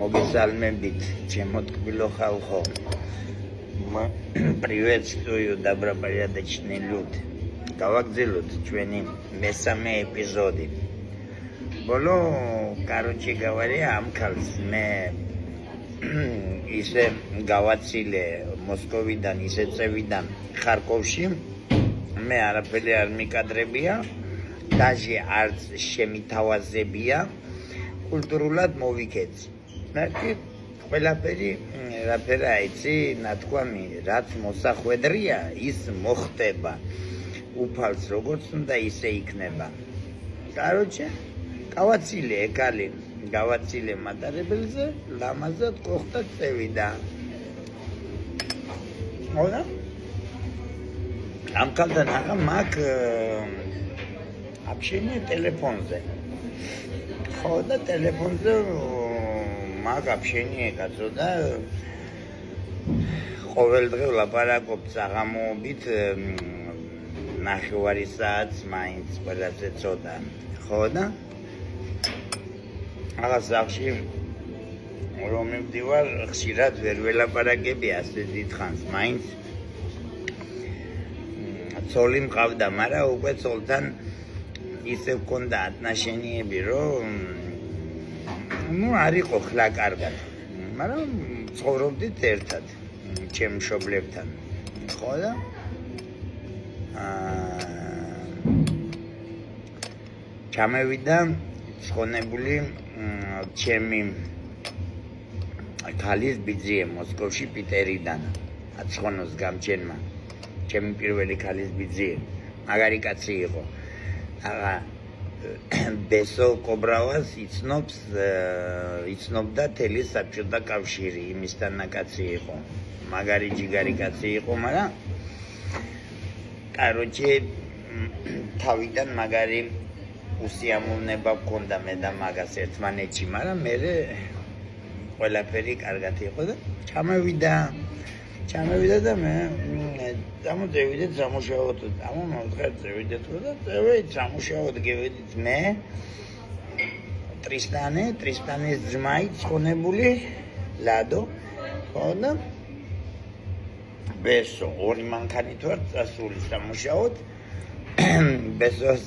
Могесалмებით, ჩემო тკბილო ხალხო. Приветствую добропорядочный люд. Გავაგრძელოთ ჩვენი მესამე ეპიზოდი. Ბოლო, короче говоря, ამ ქალს მე ისე გავაცილე მოსკოვიდან, ისე წევიდან ხარკოვში. მე არაფერი არ მიკადრებია, даже არც შემითავაზებია, კულტურულად მოვიქეცი. ნაკი ყველაფერი რაფერა იცი, ნათქვამი, რაც მოსახვედრია, ის მოხდება. უფალს როგორც უნდა ისე იქნება. короче, გავაცილე ეკალი, გავაცილე მატარებელზე, ლამაზად კოხტა წევიდა. მონა? ამ კალთან ახლა მაგ აფშენე ტელეფონზე. ხო და ტელეფონზე მაგ აფშენე კაცო და ყოველდღე ვლაპარაკობ საღამოობით ნახევარი საათს მაინც ყველაზე ცოტა. ხო და აღა სახში რომ მივდივარ ხშირად ვერ ველაპარაკები ასე დიდხანს მაინც ცოლი მყავდა, მაგრამ უკვე ცოლთან ისე გქონდა ათნაშენიები, რომ არ იყო ხლა კარგად, მაგრამ ცხოვრობდით ერთად, ჩემ მშობლებთან. ხო და ჩამევიდა ცხონებული ჩემი ქალის ბიძიე მოსკოვში პიტერიდან, აცხონოს გამჩენმა. ჩემი პირველი ქალის ბიძიე, მაგარი კაცი იყო. აღა ბესო კობრავას იცნობდა თელი საბჭოთა კავშირი, იმისთან კაცი იყო. მაგარი ჯიგარი კაცი იყო, მაგრამ короче თავიდან მაგარი უსიამოვნება გქონდა მე და მაგას ერთმანეთში, მაგრამ მე ყველაფერი კარგად იყო და ჩამევიდა და მე წამოვიდეთ სამუშაოდ, ამომავდგარ წევიდეთ და წევით სამუშაოდ გევედით მე ტრისტანის ძმაი ცხონებული ლადო, ხო და ბესო ორი მანქანით ვარ წასული სამუშაოდ. ბესოს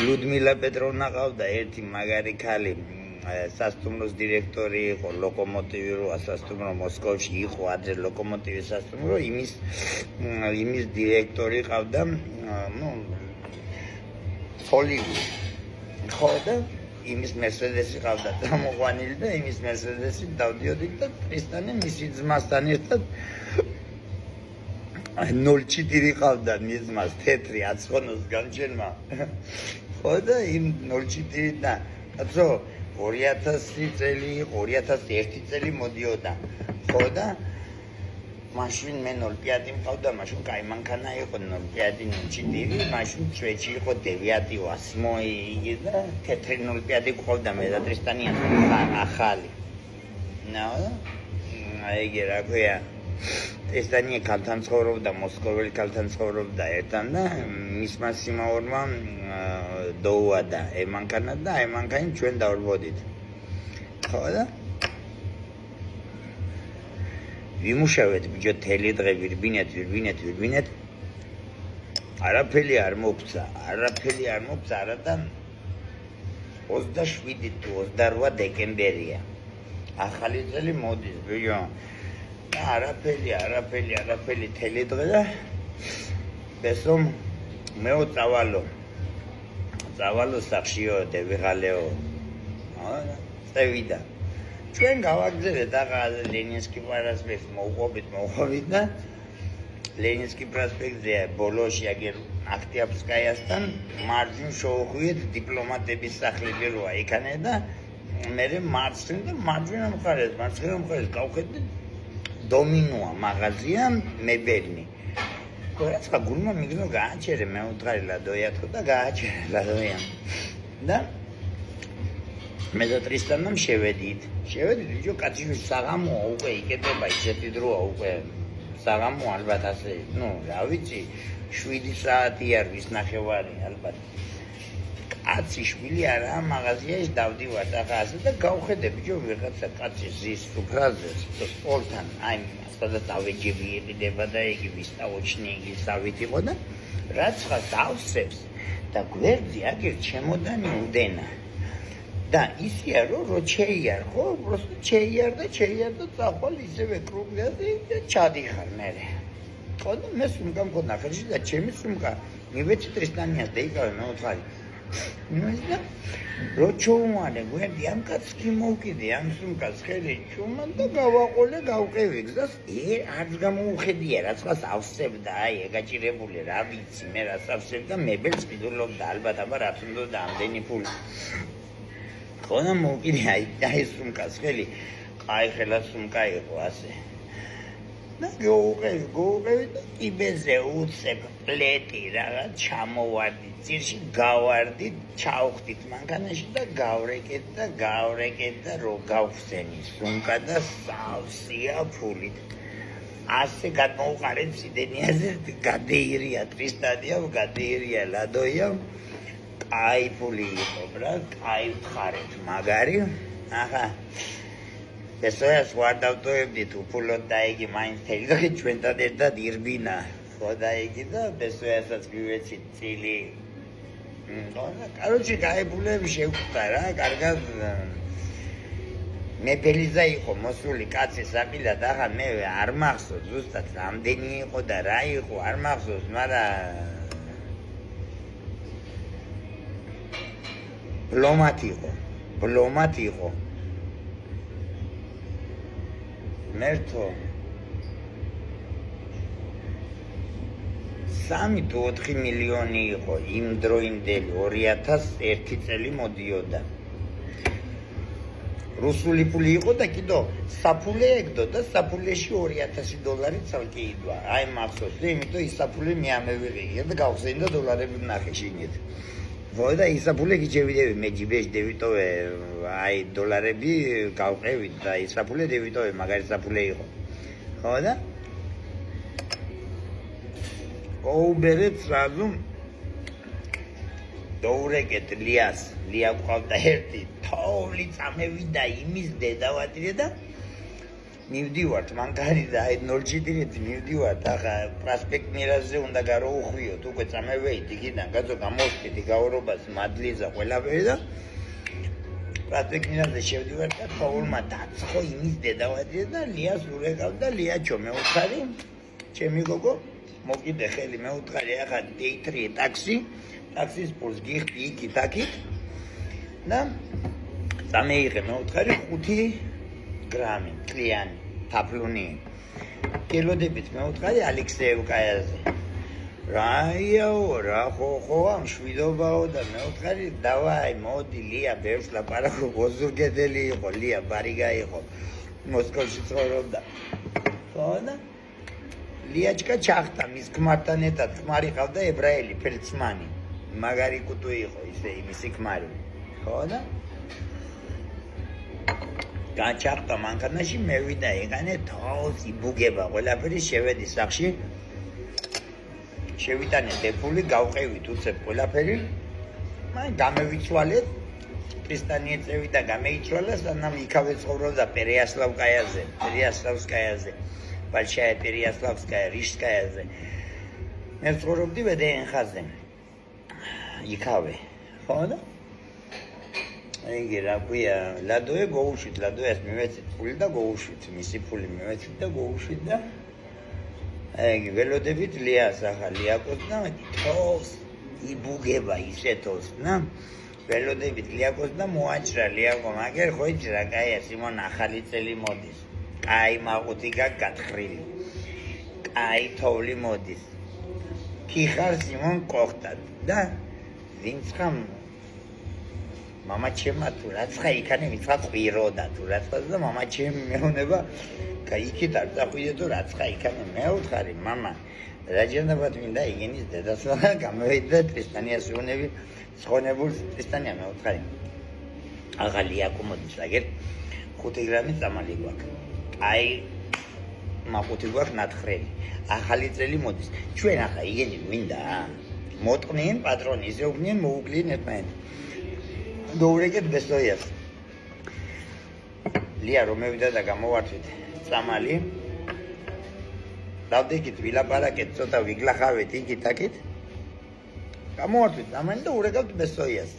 ლუდმილა პეტროვნა ყავდა ერთი მაგარი ქალი, სასტუმროს დირექტორი იყო, ლოკომოტივი როა სასტუმრო მოსკოვში იყო, ადრე ლოკომოტივის სასტუმრო, იმის დირექტორი ყავდა, ფოლივი. ხო და იმის მერსედესი ყავდა გამოყვანილი და იმის მერსედესი დავდიოდით და ტრისტანი მისი ძმასთან ერთად 04 ყავდა მის ძმას თეთრი აცხონოს გამჩენმა. ხო და იმ 04 და კაცო 2000 წელი იყო, 2001 წელი მოდიოდა. ხო და მაშინ მე 05 მყავდა, მაშინ კაი მანქანა იყო 05 04, მაშინ შვედში იყო 9 8 და თეთრი 05 ყავდა მე და ტრისტანი ახალი. აიგე რა ქვია. ტრისტანი ქალთან ცხოვრობდა, მოსკოველი ქალთან ცხოვრობდა ერთად და მისმა სიმაურმა დაუადა ემანქანა და ემანქანი ჩვენ დავარბოდით. ხო და ვიმუშავეთ ბიჭო თელი დღე ვირბინეთ. არაფერი არ მოგცა, არადა 27 თუ 28 დეკემბერია. ახალი წელი მოდის ბიჭო. არაფერი თელი დღე და ბესომ მეო წავალო სახშიო დევიღალეო. წევიდა. ჩვენ გავაგზავნეთ ახლა ლენინსკი პროსპექტს მოვყვებით და ლენინსკი პროსპექტზე ბოლოში აგერ აქტიაბსკაიასთან მარჯვნივ შევხვიეთ დიპლომატების სახლები როა იქანე და მე მარჯვენა მხარეს გავხედეთ დომინოა მაღაზია მებელნი. Corazza gulma migno gaacere me utrare la doiato da gaacere la doiam. Da მე და ტრისტანამ შევედით ბიჭო კაცი საღამო უკვე იკეთება ისეთი დროა უკვე საღამო ალბათ ასე რა ვიცი 7 საათი არ ვის ნახევარი ალბათ კაცი შვილი არაა მაღაზიაში დავდივარ ახლა ასე და გავხედე ბიჭო ვიღაცა კაცი ზის სუფრაზეს სპორტთან აი სადაც ავეჯები იყიდება და იგი ვისტაოჩნი იგი სავით იყო და რაცხა დავსებს და გვერდზე აგერ ჩემოდანი უდენა და ისია რომ შეიარ ხო просто შეიარ და წახვალ ისევე კრუგლაზე და ჩადიხარ მე ხო და მე სუმკა მქონდა ხელში და ჩემი სუმკა მივეცი ტრისტანიას დაიკავე მე უთხარი ნუ რო ჩოუმანე გვერდი ამ კაცს კი მოვკიდე ამ სუმკას ხელი ჩუმან და გავაყოლე გავყევი გზას არც გამოუხედია რაცხას ავსებდა აი ეგაჭირებული რა ვიცი მე რას ავსებდა მებელს ყიდულობდა ალბათ აბა რაც უნდა ამდენი ფული ხო და მოვკიდე აი სუმკას ხელი აი ხელა სუმკა იყო ასე და გოუყევი და კიბეზე უცებ პლეტი რაღაც ჩამოვარდი წირში გავარდი ჩავხდით მანქანაში და გავრეკეთ და რო გავხსენი სუმკა და სავსეა ფულით ასე გადმოვყარეთ სიდენიაზე გადეირია ტრისტადია გადეირია ლადოია კაი ფული იყო ბრა კაი ვთხარეთ მაგარი ახლა ესოას ვარდავტოებდით უფულოდ და იგი მაინც თელი და ჩვენთან ერთად ირბინა ხო და იგი და ესოასაც მივეცით წილი короче გაებულები შევხვდა რა კარგად მებელიზა იყო მოსული კაცი საყილა და ახლა მე არ მახსოვს ზუსტად რამდენი იყო და რა იყო არ მახსოვს მაგრამ ბლომად იყო მერთო 3-4 მილიონი იყო იმ დროინდელი 2001 წელი მოდიოდა რუსული ფული იყო და კიდო საფულე ეგდო და საფულეში $2000 ცალკე იდვა აი მახსოვს იმიტომ ის საფულე მე ამევიღე და გავხსენი და დოლარები ვნახე შიგნით ვოდა ისაფულე გიჩევიდები მე ჯიბეში დევიტოვე აი დოლარები გავყევით და ისაფულე დევიტოვე მაგარი საფულე იყო ხო და ოუბერეთ სრაზუ დოურეკეთ ლია ყავდა ერთი თოვლი წამევიდა იმის დედავატირე და მივდივართ მანქანი და აი 07-ით მივდივართ ახლა პროსპექტ მირაზზე უნდა გაროუხვიოთ უკვე წამევეით იქიდან კაცო გამოვხდით გაურობას მადლიზა ყველაფერი და პროსპექტ მირაზზე შევდივართ და თოვლმა დაცხო იმის დედავატირე და ლიას ურეკავდა ლია ჩომე უთხარი ჩემი გოგო მოკიდე ხელი მე უთხარი ახლა დეიტრი ტაქსის პულს გიხდი იქით აქით და წამეიღე მე უთხარი 5 გრამი კლიანი თაფლუნი კილოდებით მე უთხარი ალექსეევკაიაზე რაიაო რა ხო ამ შვიდობაო და მე უთხარი დავაი მოდი ლია ბევრს ლაპარაკო გოზურგედელი იყო ლია ბარიგა იყო მოსკოვში ცხოვრობდა ხო და ლიაჩკა ჩახტა მის ქმართან ერთად ქმარი ყავდა ებრაელი ფელცმანი მაგარი კუტუ იყო ისე იმისი ქმარი ხო და გაჩახტა მანქანაში მევიდა ეგანე თავს იბუგება ყველაფერი შევედი სახში შევიტანე დეფული გავყევით უცებ ყველაფერი მან გამევიცვალეთ ტრისტანიე წევიდა გამეიცვალა სანამ იქავე ცხოვრობდა პერიასლავსკაიაზე большая переяславская рижскаяზე მე ცხოვრობდი ვედენხაზე იქავე ხო და იგი რა ქვია ლადოე გოუშვით ლადოეს მივეცით ფული და გოუშვით მისი ფული მივეცით და გოუშვით და იგი ველოდებით ლიას ახლა ლიაკოს და თოს იბუგება ისეთოს და ველოდებით ლიაკოს და მოაჭრა ლიაკო მაგერ ხო იცი რა კაია სიმონ ახალი წელი მოდის კაი მაღუთი გაგათხრილი კაი თოვლი მოდის ქიხარ სიმონ კოხტად და ვინცხამ мама ჩემა თუ რაცხა იქანე მითხრა ყვიროდა თუ რაცხა და мама ჩემი მეუნება кайიქით არ წახვიდე თუ რაცხა იქანე მე უთხარი мама რაჯერნაბად მინდა იგენის დედასვლა გამოვიდა ტრისტანიას უნები ცხონებულს ტრისტანია მე უთხარი აღალი აკომოდის აგერ 5 გრამი წამალი გვაქვს აი მახუთი გვაქვს ნათხრელი ახალი წელი მოდის ჩვენ ახლა იგენი მინდა მოტყნიან პატრონი, ისე უქმნიან, მოუკლიან ერთმანეთს. დოურეკეთ ბესოიას. ლია რომ მევიდა და გამოვართვით წამალი. დავდექით, ვილაპარაკეთ, ცოტა ვიგლახავეთ იქით-აქით. გამოვართვით წამალი და ურეკავთ ბესოიას.